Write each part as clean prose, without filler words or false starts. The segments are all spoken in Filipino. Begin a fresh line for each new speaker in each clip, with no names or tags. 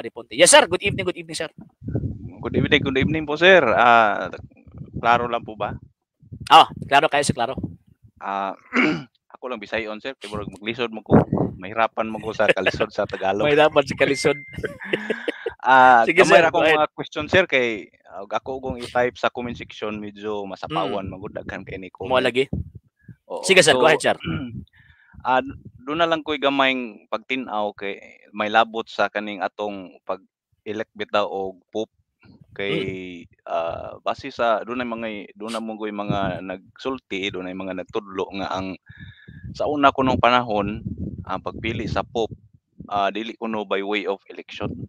Reponte. Yes sir, good evening sir.
Good evening po sir. Klaro lang po ba?
Klaro kayo sir, klaro.
Ako lang bisayon sir, kay murag maglisod mo ko. Mahirapan mo ko sa kalisod sa Tagalog.
Mahirapan sa kalisod.
Sige sir, akong mga question sir kay ako kung i-type sa comment section medyo masapawan magudaghan kay ni comment.
Mo lagi. Sige sir, go ahead sir.
Doon na lang ko'y gamayng pagtinaw kay may labot sa kaning atong pag-elect bitaw og pope kay base sa doon na mga nagsulti, doon ay mga nagtudlo nga ang sa una kunong panahon ang pagpili sa pope dili kuno by way of election.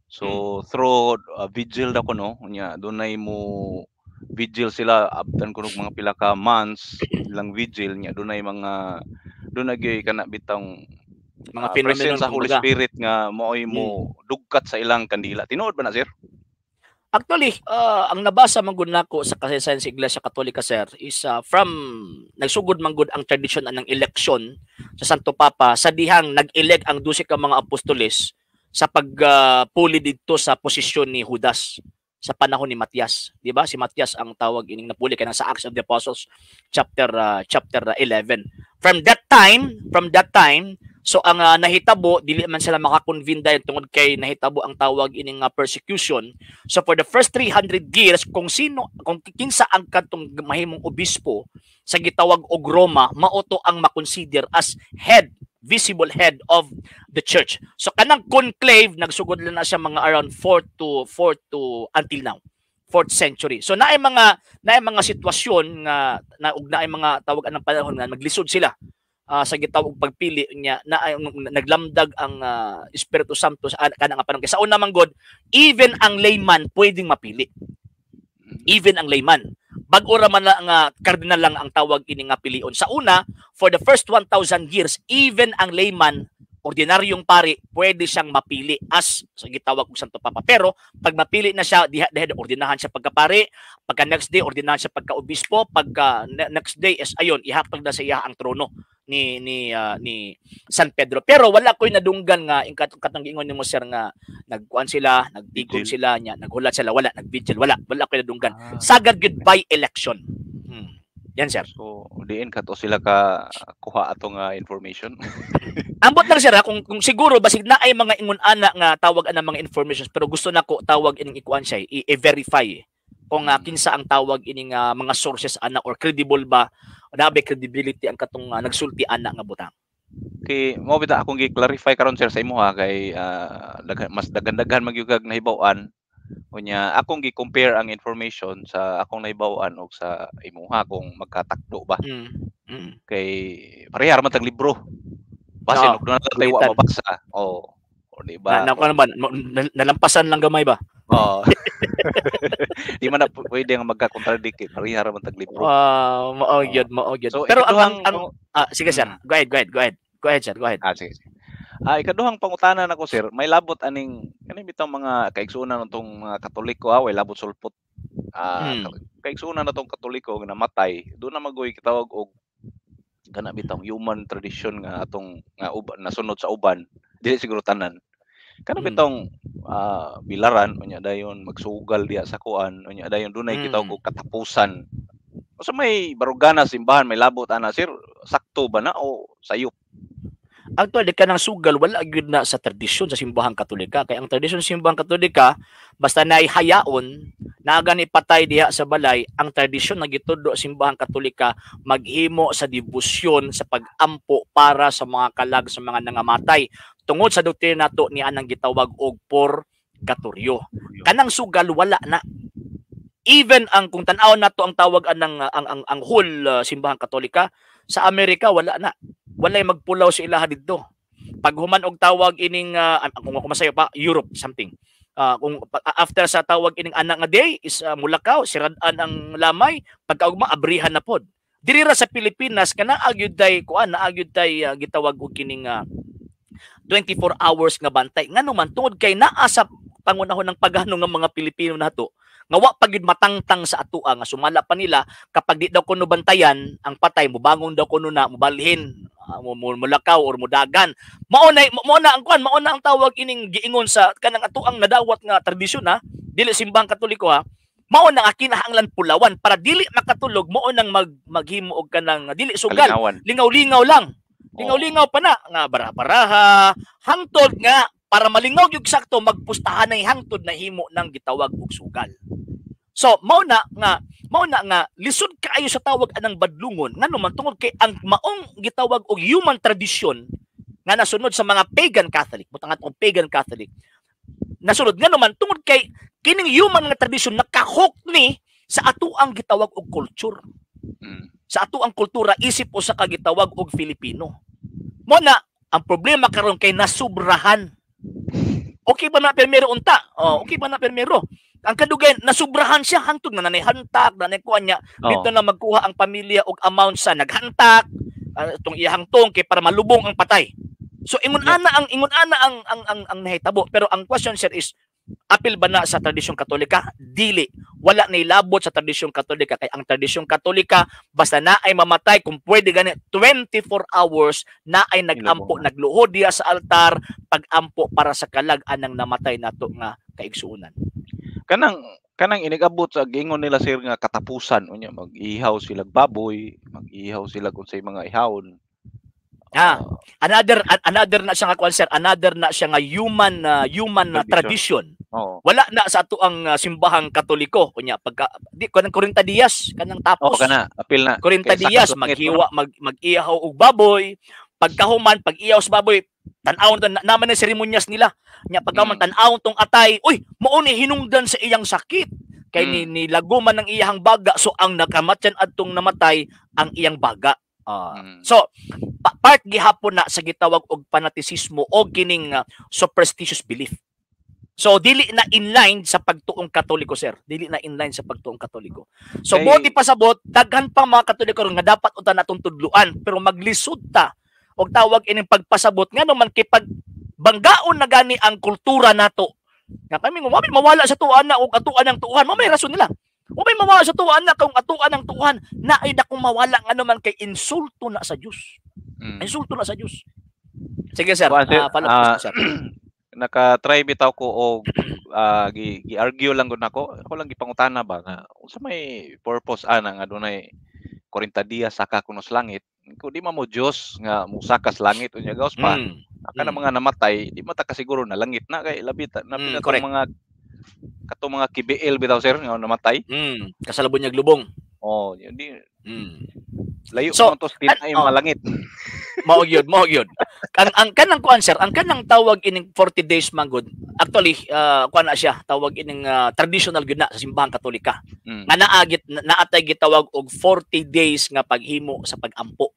So through vigil da kuno nya doon ay mo vigil sila abtan kuno mga pila ka months lang vigil nya doon ay mga doon nagyoy kana bitang
mga
phenomenon sa Holy Spirit nga mo'y mo dugkat sa ilang kandila. Tinuod ba na sir?
Actually, ang nabasa man gud nako sa kasaysayan sa Iglesia Katolika sir is from nagsugod man gud ang tradisyon ng eleksyon sa Santo Papa sa dihang nag-elect ang 12 ka mga apostoles sa pagpuli dito sa posisyon ni Judas sa panahon ni Matias, di ba? Si Matias ang tawag ining napuli kay sa Acts of the Apostles chapter 11. From that time, so ang nahitabo dili man sila makakonvene dahil tungod kay nahitabo ang tawag ining persecution. So for the first 300 years kung kinsa ang kadtong mahimong obispo sa gitawag og Roma, mauto ang makonsider as visible head of the church. So kanang conclave nagsugod lang na siya mga around 4th to until now, 4th century. So naay mga sitwasyon nga naay mga tawag anang panahon nga naglisod sila sa gitawag pagpili niya na naglamdag ang Espiritu Santo sa kanang panahon. Sa una man god, even ang layman pwedeng mapili. Even ang layman. Bag-ora man nga cardinal lang ang tawag ini nga pilion. Sa una, for the first 1,000 years, even ang layman, ordinaryong pari, pwede siyang mapili as sa gitawag og Santo Papa. Pero pag mapili na siya, diha ordinahan siya pagkapari, pagka next day ordinahan siya pagka-obispo, pagka next day is ayon ihatag na sa iya ang trono ni San Pedro. Pero wala ko'y nadunggan nga katong giingon nimo sir nga nagkuan sila, nagtigom sila nya, naghulat sila, wala nagvigil, wala ko'y nadunggan. Sagad goodbye election. Yan sir.
So diin kato sila ka kuha atong information.
Ambot lang sir kung siguro basig na ay mga ingon ana nga tawag ana mga informations pero gusto nako tawag ining ikuan siya i-verify kung kinsa ang tawag ining mga sources ana or credible ba nabe credibility ang katong nagsulti ana nga butang.
Okay, mo bita akong gi-clarify karon sir sa imo kay mas daghan-daghan magyugag nahibaw-an. Unya akong gi-compare ang information sa akong nahibaw-an og sa imuha kung magkatakdo ba. Kay parehar man tag libro. Base og doon natin wa mabasa. O di ba?
Nalampasan lang gamay ba?
Di man na pwede nga magka-contradict parehar man tag libro.
Mao gyud. So, pero sige sir, go ahead sir.
Sige. Ikaduhang pangutanan ako sir, may labot aning kani bitang mga kaigsuonan natong mga Katoliko way labot sulpot. Kaigsuonan natong Katoliko nga namatay, doon na magoy kitawag og kana bitang human tradition nga atong nga nasunod sa uban, dili siguro tanan. Kana bitong bilaran unya dayon magsugal diya sa kuan, unya dayon dunay kitawag og katapusan. So may barugana simbahan, may labot ana sir, sakto ba na o sayop?
Actually, kanang sugal, wala gyud na sa tradisyon sa simbahang Katolika. Kaya ang tradisyon sa simbahang Katolika, basta na hayaon, nagani patay diha sa balay, ang tradisyon na gitudlo sa simbahang Katolika, maghimo sa debosyon sa pag-ampo para sa mga kalag sa mga nangamatay. Tungod sa doktrina nato ni anang gitawag og purgatorio. Kanang sugal, wala na. Even ang kung tan-aw nato ang tawag ang whole simbahang Katolika, sa Amerika wala na. Walay magpulaw sa ilaha dito. Pag human og tawag ining kung ako masayo pa Europe something. Kung after sa tawag ining anak nga day is mulakaw, sirad-an ang lamay, pagkaugma abrihan na pod. Diri ra sa Pilipinas kana agyud tay gitawag og kining 24 hours nga bantay. Ngano man tungod kay naa sa pangunahon ng paghano ng mga Pilipino nato nga wa pa gid matangtang sa atoa nga sumala pa nila kapag di daw kuno bantayan ang patay mubangon daw kuno na mubalhin mulakaw or mudagan mao na ang tawag ining giingon sa kanang atoang nadawat nga tradisyon ha dili simbahang Katoliko ha mao na nga kinahanglan pulawan para dili makatulog mao nang maghimo og kanang dili sugal lingaw-lingaw lang lingaw-lingaw pa na nga bara-baraha hangtod nga para malingaw yung sakto magpustahan na hangtod na himo ng gitawag og sugal. So mao na nga lisod kaayo sa tawag anang badlungon ngano man tungod kay ang maong gitawag og human tradition nga nasunod sa mga pagan Catholic, butang atong pagan Catholic. Nasunod ngano man tungod kay kining human nga tradition nakahok ni sa atoang gitawag og culture. Sa atoang kultura isip o sa kagitawag og Filipino. Mo na ang problema karon kay nasubrahan. Okay ba na permero unta? Okay ba na permero? Ang kadugay nasubrahan siya hangtod na nanayhantak, nanaykuan niya. Dito na magkuha ang pamilya og amount sa naghantak, itong iyang tong kay para malubong ang patay. So ingon ana ang nahitabo pero ang question sir is apil ba na sa tradisyong Katolika? Dili. Wala na ilabot sa tradisyong Katolika kay ang tradisyong Katolika basta na ay mamatay kung pwede gani 24 hours na ay nagampo nagluhod diya sa altar pagampo para sa kalag-an ng namatay nato nga kaigsuonan.
Kanang inigabot sa gingon nila sir nga katapusan unya mag-ihaw sila baboy, mag-ihaw sila unsay mga ihawon.
Another na siya nga sir, another na siya nga human tradition. Wala na sa ato ang simbahang Katoliko kunya pagka di kanang 40 Dias kanang tapos.
Apil na.
40 Dias maghiwa mag-ihaw og baboy, pagkahuman pag-ihaw sa baboy, tan-aw naman na seremonyas nila. Nya pagkahuman tan-aw tong atay, uy, mao ni hinungdan sa iyang sakit. Kay ni laguman ng iyang baga so ang nakamatyan adtong namatay ang iyang baga. So part gihapon na sa gitawag og fanatisismo o kining superstitious belief. So dili na inline sa pagtuong Katoliko sir. Dili na inline sa pagtuong Katoliko. So bodi pasabot daghan pa mga Katoliko nga dapat unta natong tudluan pero maglisod ta og tawag ining pagpasabot ngano man kay pag banggaon na gani ang kultura nato. Nga kami mawala sa tuan na og atuan ng tuhan. May rason nila. May mawala sa tuan na kung atuan ng tuhan na ay dakong mawala ngano man kay insulto na sa Dios. Insulto na sa Dios. Sige sir,
sir. Naka-try bitaw ko og gi-argue lang gud nako. Ako lang gipangutana ba nga unsa may purpose ana nga dunay 40 Dias saka kuno sa langit. Kung di mo Dios nga musaka sa langit unya gaos pa. Kana mga namatay, di mata kasiguro na langit na kay labit na mga katong mga KBL bitaw sir nga namatay.
Kasalubong niya glubong.
Di layo so, mo to tinay mga langit.
Mao gyud. Kanang kuan sir, ang kanang tawag ining 40 days manggod. Actually, kuan na siya, tawag ining traditional gyud na sa simbahang Katolika. Nga naatay gitawag og 40 days nga paghimo sa pagampo.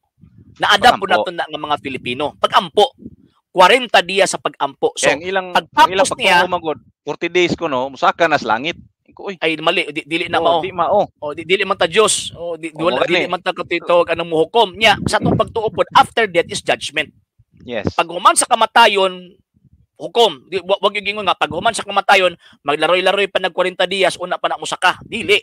Naadap po nato na nga mga Pilipino. Pagampo. 40 diya sa pagampo. So,
ilang niya, 40 days ko no, musaka na sa langit.
Ay mali, dili na mao. Dili man ta Dios. Dili man ta katitog anong muhukom. Nya sa atong pagtuo after death is judgment.
Yes.
Pag human sa kamatayon, hukom. Wag yung gingon nga pag human sa kamatayon, maglaroy-laroy pa nag 40 Dias una pa na musaka. Dili.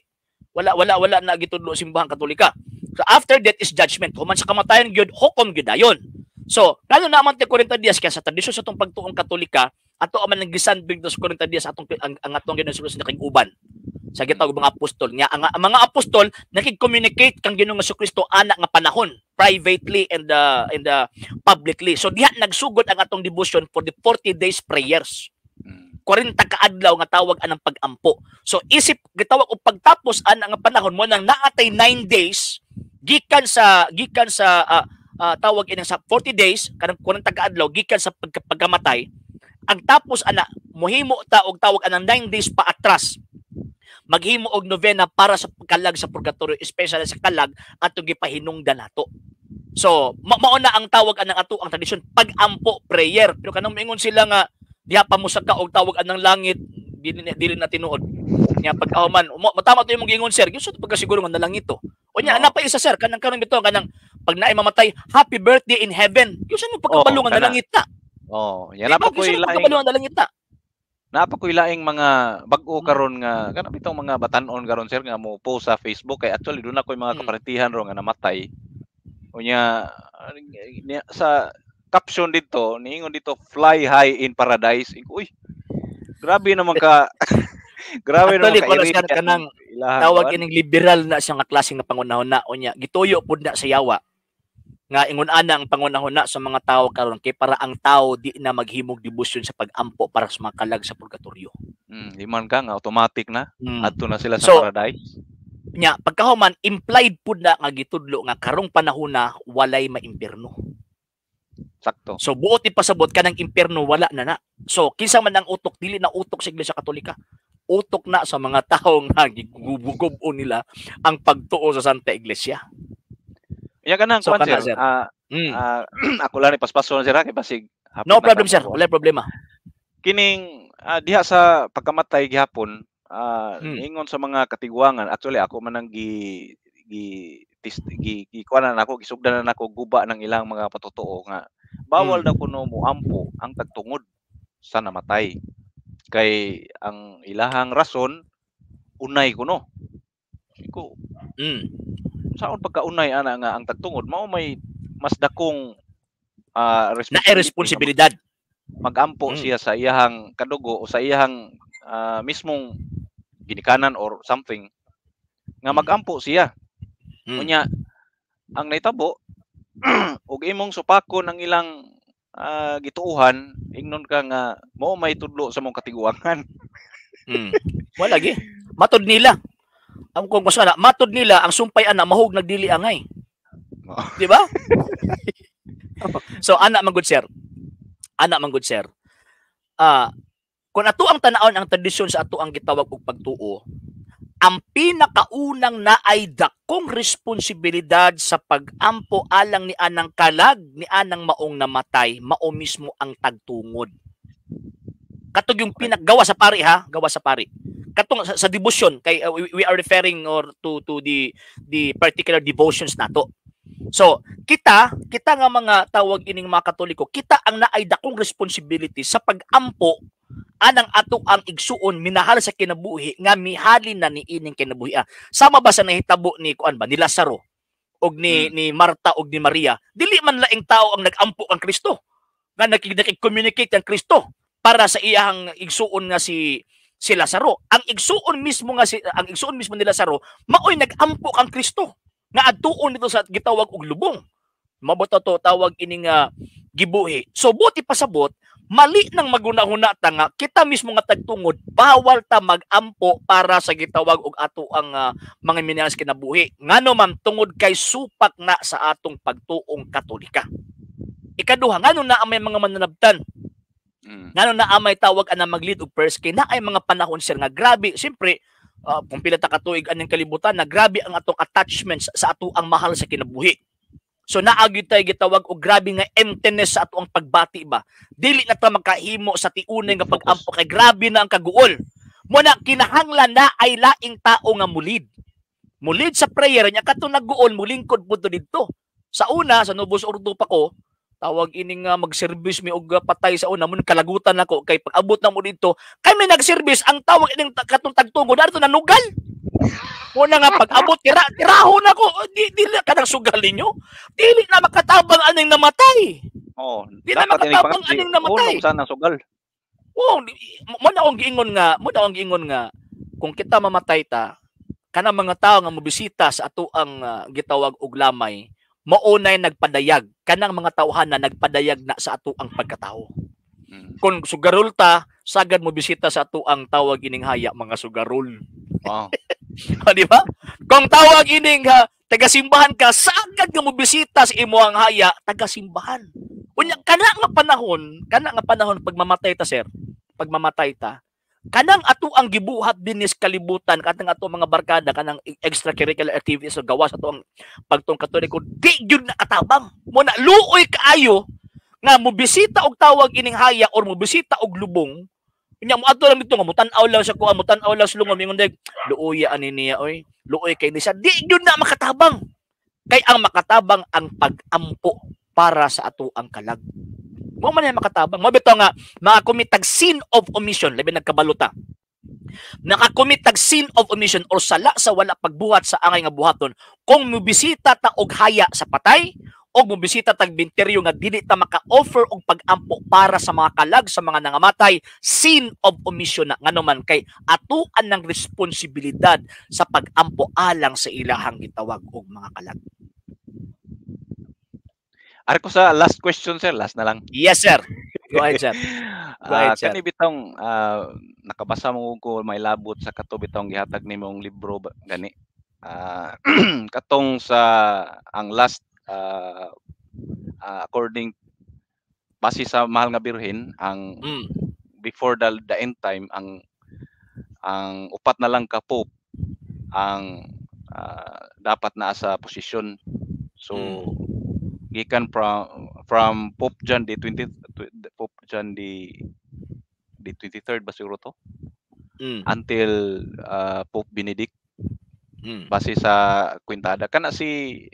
Wala na gitudlo simbahang Katolika. So after death is judgment. Human sa kamatayon gyud hukom gyud ayon. So, kano naman ti 40 Dias kaya sa tradisyon sa atong pagtuong Katolika, ato man nagisanbig dos 40 Dias atong ang atong Ginoong na kay uban. Sa gitawag mga apostol nya ang mga apostol nakig-communicate kang Ginoong Jesucristo ana nga panahon privately and publicly. So diha nagsugod ang atong devotion for the 40 days prayers. 40 ka adlaw nga tawag anang pagampo. So isip gitawag og pagtapos ana nga panahon mo nang naatay 9 days gikan sa tawag ina sa 40 days kanang 40 ka adlaw gikan sa pagkamatay. Ang tapos ana mohimo ta og tawag anang 9 days pa atras. Maghimo og novena para sa kalag sa purgatorio, especially sa kalag atong gipahinungdan nato. So, mao na ang tawag anang ato ang tradisyon pagampo prayer. Pero kanang moingon sila nga diha pa mo sa og tawag anang langit dili na tinuod. Nya pagkahuman, matama to imong gingon sir, gyud pagkasiguro nga nalangit to. Unya ana pa isa sir kanang karon bitaw kanang pag naay mamatay, happy birthday in heaven. Gyud mo pagkabalungan nalangit na.
Yan na po ko ilaing.
Nalangit na.
Naapa ko ilaing mga bag-o karon nga kanang bitong mga batan-on karon sir nga mo post sa Facebook kay actually doon ako yung mga kapartihan ro nga namatay. Unya sa caption dito niingon dito fly high in paradise. Uy, grabe naman ka grabe naman ka
Actually, sir, kanang tawag ining liberal na siya nga klaseng na pangunahon na unya gituyo pud na sa yawa nga ingon ana ang pangunahon na sa mga tao karon kay para ang tao di na maghimog debosyon sa pag-ampo para sa mga kalag sa purgatorio.
Di man ka nga automatic na adto na sila sa
So,
paradise.
Nya pagkahuman implied pud na nga gitudlo nga karong panahon na walay maimpierno.
Sakto.
So buot ipasabot kanang impierno wala na na. So kinsa man ang utok dili na utok sa Iglesia Katolika. Utok na sa mga tao nga gigugubo nila ang pagtuo sa Santa Iglesia.
Iya kanang
So,
sir. Ako lang ipaspaso na sira kay basig.
No problem sir, wala problema.
Kining diha sa pagkamatay gihapon ingon sa mga katigwangan actually ako man ang kuanan ako gisugdanan ako guba ng ilang mga patutuo nga bawal daw kuno mo ampo ang tagtungod sa namatay kay ang ilahang rason unay kuno ko saon pagkaunay ana nga ang tagtungod mao may mas dakong
responsibilidad
magampo siya sa iyahang kadugo o sa iyahang mismong ginikanan or something nga magampo siya. Unya ang naitabo ug imong supakon ang ilang gituuhan ingnon ka nga mao may tudlo sa mong katiguangan.
Wala lagi. Matod nila. Ang kung masana, matod nila ang sumpay ana mahug nagdili angay. Di ba? So ana man good sir. Ana man good sir. Kung ato ang tanawon ang tradisyon sa ato ang gitawag og pagtuo, ang pinakaunang naay dakong responsibilidad sa pag-ampo alang ni anang kalag ni anang maong namatay, mao mismo ang tagtungod. Katong yung pinagawa sa pari ha, gawa sa pari. Katong sa devotion kay we are referring or to the particular devotions nato. So, kita nga mga tawag ining mga Katoliko, kita ang naay dakong responsibility sa pag-ampo anang ato ang igsuon minahal sa kinabuhi nga mihalin na ni ining kinabuhi. Sama ba sa nahitabo ni kuan ba ni Lazaro og ni Marta og ni Maria? Dili man laing tao ang nagampo ang Kristo. Nga nakig-communicate ang Kristo para sa iyang igsuon nga si Lazaro. Ang igsuon mismo ni Lazaro maoy nagampo ang Kristo nga adtuon dito sa gitawag og lubong. Mabuto to tawag ining gibuhi. So buti pasabot mali nang magunahunata nga kita mismo nga tagtungod bawal ta magampo para sa gitawag og ato ang mga minahal sa kinabuhi ngano man tungod kay supak na sa atong pagtuong Katolika. Ikaduha ngano na amay mga mananabtan ngano na amay tawag ana maglid og first kay na ay mga panahon sir nga grabe siyempre kung pila ta katuig aning kalibutan na grabe ang atong attachments sa ato ang mahal sa kinabuhi. So naagi tayo gitawag og grabe nga emptiness sa ato ang pagbati ba. Dili na ta makahimo sa tiunay nga pag-ampo kay grabe na ang kaguol. Mo na kinahanglan na ay laing tao nga mulid. Mulid sa prayer nya kadto nagguol mulingkod pud didto. Sa una sa Novus Ordo pa ko, tawag ining mag-service mi og patay sa una mun kalagutan nako kay pag-abot na mo dito, kay may nag-service ang tawag ining katong tagtungod adto nanugal. Muna nga pag-abot tirahon ako dili kanang sugal ninyo. Dili na makatabang aning namatay. Dili na makatabang aning namatay.
Sana sugal.
Mo na akong giingon nga kung kita mamatay ta kanang mga tao nga mobisita sa ato ang gitawag og lamay, maunay nagpadayag kanang mga tawhan na nagpadayag na sa ato ang pagkatao. Kung sugarol ta, sagad mo bisita sa ato ang tawag ining haya mga sugarol. Di ba? Kung tawag ining taga-simbahan ka, sagad nga mo bisita sa imo ang haya, taga-simbahan. Unya kana nga panahon pagmamatay ta sir, pagmamatay ta, kanang ato ang gibuhat dinis kalibutan, kanang ato mga barkada, kanang extracurricular activities o gawas ato ang pagtong Katoliko, di gyud nakatabang. Mo na luoy kaayo nga mo bisita og tawag ining haya or mo bisita og lubong. Nya mo ato lang dito nga mutan-aw lang sa kuan, mutan-aw lang sa lungon mingon deg luoy ani niya oy, luoy kay ni siya. Di gyud na makatabang. Kay ang makatabang ang pag-ampo para sa ato ang kalag. Mo man yan makatabang. Mo bitaw nga makakomitag sin of omission, labi nagkabaluta. Nakakomitag sin of omission or sala sa wala pagbuhat sa angay nga buhaton kung mubisita ta og haya sa patay o mubisita tag binteryo nga dili ta maka-offer og pag-ampo para sa mga kalag sa mga nangamatay, sin of omission na nganuman kay atuan ng responsibilidad sa pag-ampo alang sa ilahang gitawag og mga kalag.
Ari ko sa last question, sir. Last na lang.
Yes, sir. Go ahead, sir. Go ahead, sir.
Kani bitong nakabasa mo ko may labot sa kato bitong gihatag nimong libro gani. Katong sa ang last according base sa Mahal nga Birhen ang before the end time ang upat na lang ka pope ang dapat naa sa posisyon. So gikan from Pope John the 23rd ba siguro to until Pope Benedict base sa kwintada kana si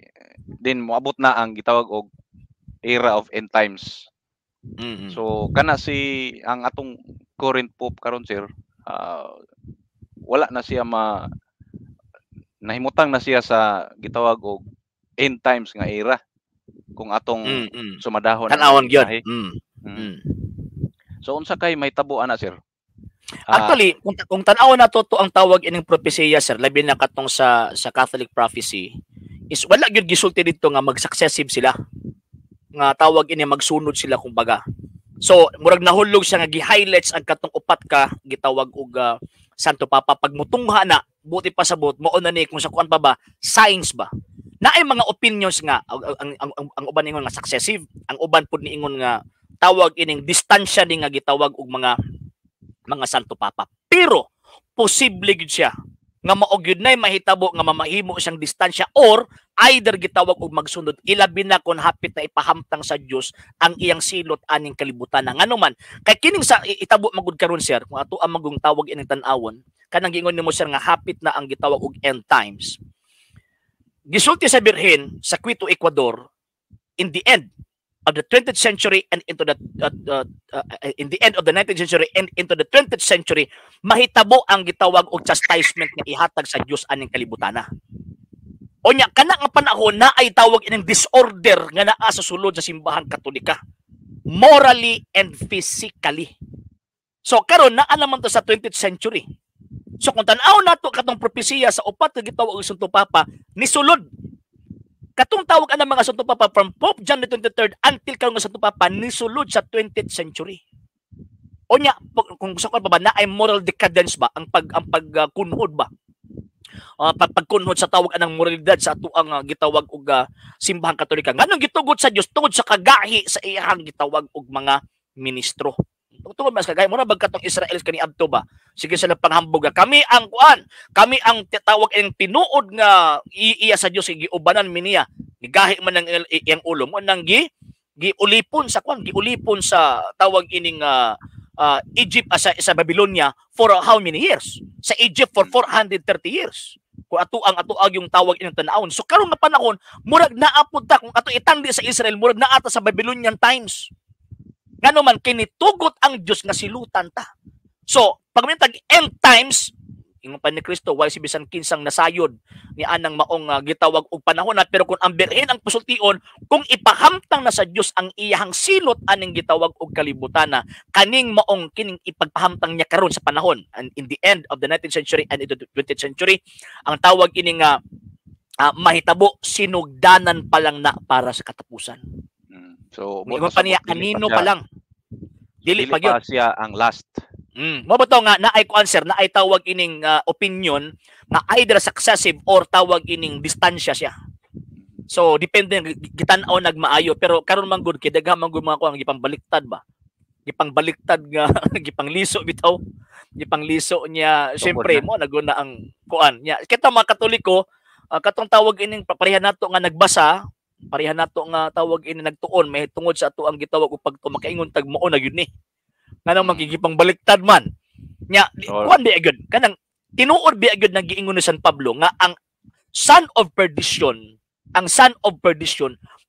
din moabot na ang gitawag og era of end times. So kana si ang atong current Pope karon, sir, wala na siya nahimutang na siya sa gitawag og end times nga era kung atong sumadahon
tanawon gyud.
So unsa kay may tabo ana, sir?
Actually, kung tan-aw na to ang tawag ining propesya, sir, labi na katong sa Catholic prophecy is wala gyud gisulti dito nga mag-successive sila. Nga tawag ini magsunod sila kumbaga. So murag nahulog siya nga gi-highlights ang katong upat ka gitawag og Santo Papa pagmutungha na buti pa sabot mao na ni kung sa kuan pa ba science ba. Naay mga opinions nga ang uban ingon nga successive, ang uban pud niingon nga tawag ining distansya ni nga gitawag og mga Santo Papa. Pero posible gyud siya nga mao gyud nay mahitabo nga mamahimo siyang distansya or either gitawag og magsunod ilabi na kon hapit na ipahamtang sa Dios ang iyang silot aning kalibutan nga naman kay kining sa itabo magud karon, sir, kung ato ang magong tawag ining tan-awon kanang giingon nimo, sir, nga hapit na ang gitawag og end times. Gisulti sa Birhen sa Quito, Ecuador, in the end of the 20th century and into the in the end of the 19th century and into the 20th century, mahitabo ang gitawag og chastisement nga ihatag sa Dios aning kalibutana. O nya kana nga panahon na ay tawag ining disorder nga naa sa sulod sa simbahan Katolika, morally and physically. So karon naa naman to sa 20th century. So kung tan-aw nato katong propesya sa upat nga gitawag og Santo Papa nisulod. Katong tawag ana mga Santo Papa from Pope John the 23rd until karon nga Santo Papa nisulod sa 20th century. O nya kung gusto ko pa ba na ay moral decadence ba ang pagkunhod ba? Pagkunhod sa tawag anang moralidad sa ato ang gitawag og simbahan Katolika. Nganong gitugot sa Dios tungod sa kagahi sa iyang gitawag og mga ministro. Tungod mas kagay mo na bagkatong Israel kani adto ba? Sige sila panghambog kami ang kuan, kami ang tawag ang tinuod nga iya sa Dios giubanan mi niya. Nigahi man ang iyang ulo mo nang giulipon sa kuan, giulipon sa tawag ining Egypt sa Babylonia for how many years? Sa Egypt for 430 years. Kung ato yung tawag ining tan-awon. So karon nga panahon murag naapod ta kung ato itangdi sa Israel murag naata sa Babylonian times. Ngano man kinitugot ang Dios nga silutan ta. So, pag minitag end times, ingon pa ni Kristo, why si bisan kinsang nasayod ni anang maong gitawag og panahon na, pero kung ang Birhen ang pusultion, kung ipahamtang na sa Dios ang iyang silot aning gitawag og kalibutan na, kaning maong kining ipagpahamtang niya karon sa panahon and in the end of the 19th century and into the 20th century, ang tawag ining mahitabo sinugdanan pa lang na para sa katapusan.
So,
mo pa niya kanino pa lang. Dili pa gyud
siya ang last.
Mo ba to nga na ay answer na ay tawag ining opinion na either successive or tawag ining distansya siya. So depende gitan-aw nagmaayo pero karon man gud kay daghang man gud mga kuan gipambaliktad ba. Gipangbaliktad nga gipangliso bitaw. Gipangliso niya syempre mo naguna ang kuan niya. Kita mga Katoliko katong tawag ining pareha nato nga nagbasa pareha nato nga tawag ini nagtuon may tungod sa ato ang gitawag og pagtumakaingon tag mao na gyud ni kanang magigipang baliktad man nya kuan di agud kanang tinuod bi agud nang giingon ni San Pablo nga ang son of perdition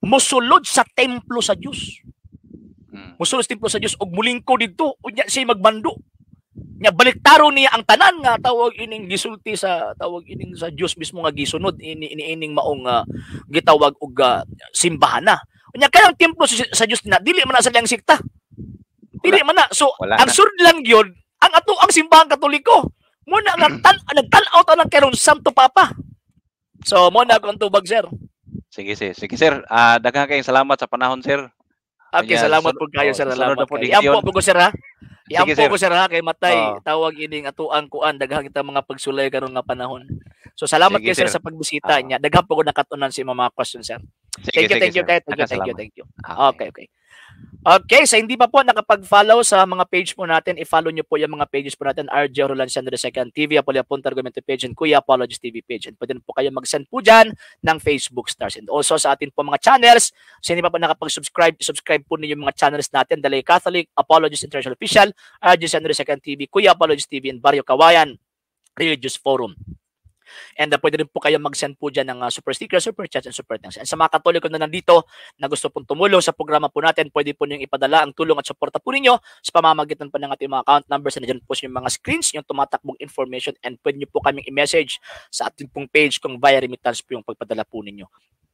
mosulod sa templo sa Dios Musulod sa templo sa Dios og mulingko didto unya siya magbando. Nya baliktaro niya ang tanan nga tawag ining gisulti sa tawag ining sa Dios mismo nga gisunod ining maong gitawag og simbahan na. Unya kanang templo sa Dios na dili man na sa diyang sikta. Dili man na. So ang sud lang gyud ang ato ang simbahan Katoliko. Muna nga nagtan-aw ta ng karon Santo Papa. So mo na akong tubag, sir.
Sige sir. Daghang kayong salamat sa panahon, sir.
Okay, salamat po kayo, sir. Salamat po. Iampo po ko, sir, ha? Iampo ko, sir, ha? Kay Matay, tawag ining atuang kuan, daghang kita mga pagsulay karon nga panahon. So, salamat kayo, sir, sa pagbisita niya. Daghang po ko nakatunan si mga question, sir. Thank you. Okay. Okay, sa hindi pa po nakapag-follow sa mga page po natin, i-follow nyo po yung mga pages po natin, RJ Roland Sandro II TV, Apollo Punta Argumento page, and Kuya Apologist TV page. And pwede po kayo mag-send po dyan ng Facebook stars. And also sa atin po mga channels, sa hindi pa po nakapag-subscribe, subscribe po ninyo yung mga channels natin, Dalay Catholic, Apologist International Official, RJ Sandro II TV, Kuya Apologist TV, and Barrio Kawayan Religious Forum. And pwede rin po kayo mag-send po dyan ng super sticker, super chat, and super thanks. And sa mga Katoliko na nandito na gusto pong tumulong sa programa po natin, pwede po niyong ipadala ang tulong at suporta po ninyo sa pamamagitan po ng ating mga account numbers. And dyan po yung mga screens, yung tumatakbong information, and pwede niyo po kaming i-message sa ating pong page kung via remittance po yung pagpadala po ninyo.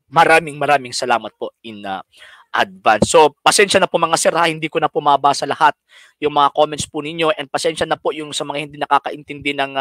Maraming salamat po in advance. So, pasensya na po mga sir, ha? Hindi ko na po mabasa lahat yung mga comments po ninyo, and pasensya na po yung sa mga hindi nakakaintindi ng